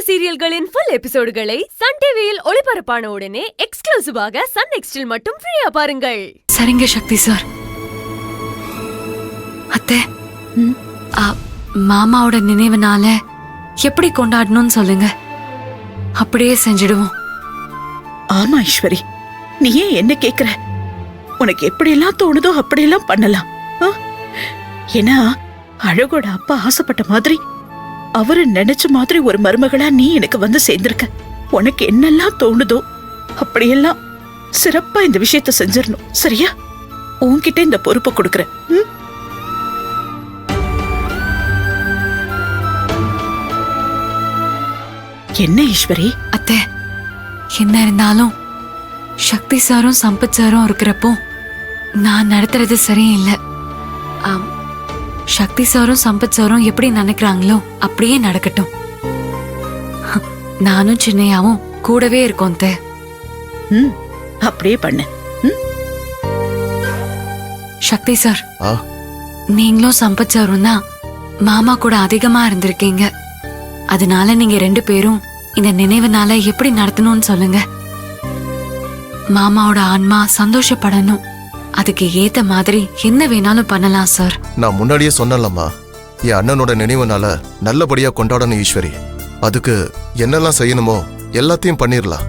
சீரியல்களின் full எபிசோடுகளை Sun டிவியில் ஒளிபரப்பான உடனே எக்ஸ்க்ளூசிவாக சன் நெக்ஸ்டில் மட்டும் ஃப்ரீயா பாருங்கள். சரிங்க சக்தி சார். அத்தை, மாமாவோட நினைவுனால எப்படி கொண்டாடணும்னு சொல்லுங்க, அப்படியே செஞ்சிடுவோம். ஆமா ஈஸ்வரி, நீ ஏன் என்ன கேக்குற? உனக்கு எப்படி எல்லாம் தோணுதோ அப்படியெல்லாம் பண்ணலாம். ஏன்னா அழகோட அப்பா ஆசைப்பட்ட மாதிரி, அவரு நினைச்ச மாதிரி ஒரு மருமகளா நீ எனக்கு வந்து சேர்ந்திருக்க. உனக்கு என்னெல்லாம் தோணுதோ அப்படியெல்லாம் சிறப்பா இந்த விஷயத்த செஞ்சிடணும். சரியா? உன்கிட்ட இந்த பொறுப்பை கொடுக்கறேன். என்ன ஈஸ்வரி? அத்தை, என்ன இருந்தாலும் சக்தி சாரும் சம்பத் சாரும் இருக்கிறப்போ நான் நடத்துறது சரியில்லை. சக்தி சாரும் சம்பத் சாரும் எப்படி நினைக்கிறாங்களோ அப்படியே நடக்கட்டும். நானும் சின்னையாவும் கூடவே இருக்கோம். அப்படியே பண்ணு. சக்தி சார், நீங்களும் சம்பத் சாரும் தான் மாமா கூட அதிகமா இருந்திருக்கீங்க. அதனால நீங்க 2 பேரும் இந்த நினைவுனால எப்படி நடத்தணும்னு சொல்லுங்க. மாமாவோட ஆன்மா சந்தோஷப்படணும். அதுக்கு ஏத்த மாதிரி என்ன வேணாலும் பண்ணலாம் சார். நான் முன்னாடியே சொன்னலம்மா, என் அண்ணனோட நினைவுனால நல்லபடியா கொண்டாடணும் ஈஸ்வரி. அதுக்கு என்னெல்லாம் செய்யணுமோ எல்லாத்தையும் பண்ணிரலாம்.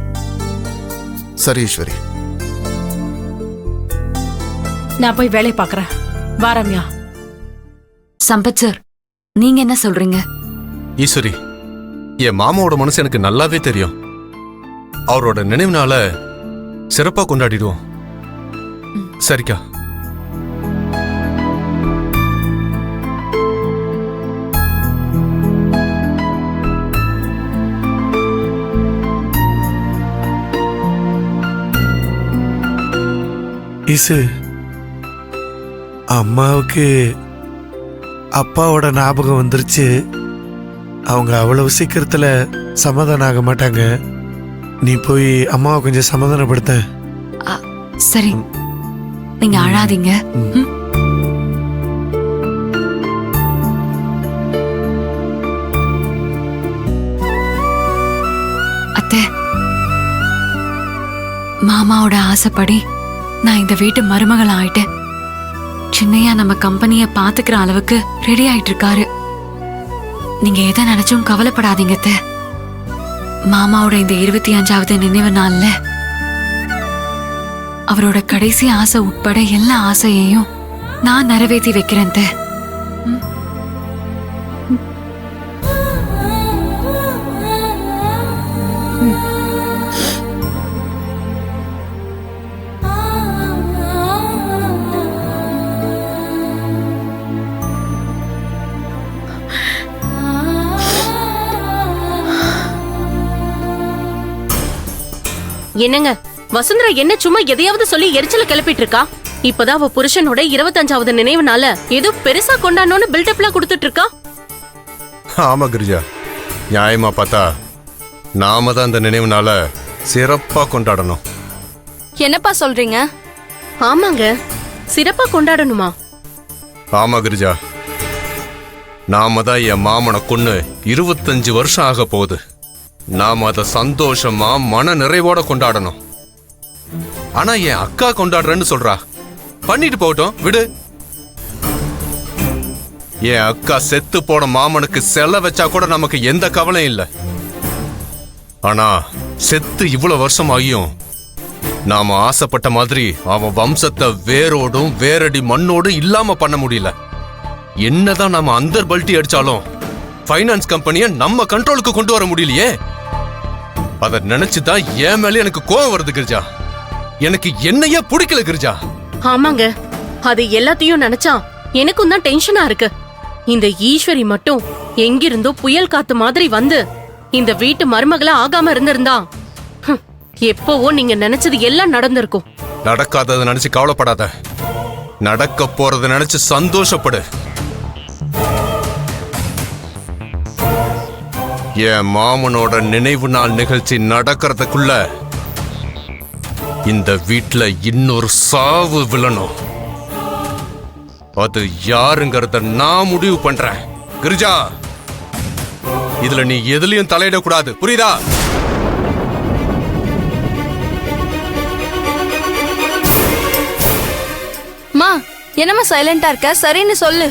சரி ஈஸ்வரி, நான் போய் வேலை பாக்குறேன். வாரம்யா. சம்பத் சார், நீங்க என்ன சொல்றீங்க? ஈஸ்வரி, என் மாமாவோட மனசு எனக்கு நல்லாவே தெரியும். அவரோட நினைவுனால சிறப்பா கொண்டாடிடுவோம். சரிக்கா. இசு, அம்மாவுக்கு அப்பாவோட ஞாபகம் வந்துருச்சு. அவங்க அவ்வளவு சீக்கிரத்துல சமாதானம் ஆக மாட்டாங்க. நீ போய் அம்மாவை கொஞ்சம் சமாதானப்படுத்த. சரி, நீங்க அழாதீங்க. அத்தை, மாமாவோட ஆசைப்படி நான் இந்த வீட்டு மருமகள் ஆயிட்டேன். சின்னையா நம்ம கம்பெனிய பாத்துக்கிற அளவுக்கு ரெடி ஆயிட்டு இருக்காரு. நீங்க எதை நினைச்சும் கவலைப்படாதீங்க அத்தை. மாமாவோட இந்த 25வது நினைவு நாள்ல அவரோட கடைசி ஆசை உட்பட எல்லா ஆசையையும் நான் நிறைவேற்றி வைக்கிறேன். என்னங்க வசுந்தரா என்ன சும்மா எதையாவது சொல்லி எரிச்சல கிளப்பிட்டு இருக்கா? இப்பதான் அவ புருஷனோட 25வது நினைவுனால ஏதோ பெருசா கொண்டாடணும்னு பில்டப்லாம் கொடுத்துட்டு இருக்கா. ஆமா கிரிஜா, நியாயமா பார்த்தா நாம தான் அந்த நினைவுனால சிறப்பா கொண்டாடணும். என்னப்பா சொல்றீங்க? ஆமாங்க, சிறப்பா கொண்டாடணுமா? ஆமா கிரிஜா, நாம தான் என் மாமனை கொன்னு 25 வருஷம் ஆக போகுது. நாம அதை சந்தோஷமா மன நிறைவோட கொண்டாடணும். ஆனா என் அக்கா கொண்டாடுறேன்னு சொல்றா. பண்ணிட்டு போகட்டும், விடு. என் அக்கா செத்து போன மாமனுக்கு செல வச்சா கூட நமக்கு எந்த கவலையும் இல்லை. ஆனா செத்து இவ்வளவு வருஷம் ஆகியும் நாம ஆசைப்பட்ட மாதிரி அவன் வம்சத்தை வேரோடும் வேரடி மண்ணோடும் இல்லாம பண்ண முடியல. என்னதான் நாம அந்தர் பல்ட்டி அடிச்சாலும் ஃபைனான்ஸ் கம்பெனியை நம்ம கண்ட்ரோலுக்கு கொண்டு வர முடியலையே. அதை நினைச்சுதான் என் மேல எனக்கு கோவம் வருது கிரிஜா. எனக்கு என்னையே பிடிக்கல கிரிஜா. ஆமாங்க, அது எல்லாத்தையும் நினைச்சா எனக்கும் தான் டென்ஷனா இருக்கு. இந்த ஈஸ்வரி மட்டும் எங்கிருந்தோ புயல் காத்து மாதிரி வந்து இந்த வீட்டு மருமகளா ஆகாம இருந்திருந்தா எப்பவோ நீங்க நினைச்சது எல்லாம் நடந்திருக்கும். நடக்காததை நினைச்சு கவலைப்படாத, நடக்க போறதை நினைச்சு சந்தோஷப்படு. என் மாமனோட நினைவு நாள் நிகழ்ச்சி நடக்கிறதுக்குள்ள இந்த வீட்டுல இன்னொரு சாவு விழணும். அது யாருங்கிறத நான் முடிவு பண்றேன். கிரிஜா, இதுல நீ எதுலயும் தலையிடக்கூடாது, புரியுதா? மா என்னம்மா சைலண்டா இருக்க? சரின்னு சொல்லு.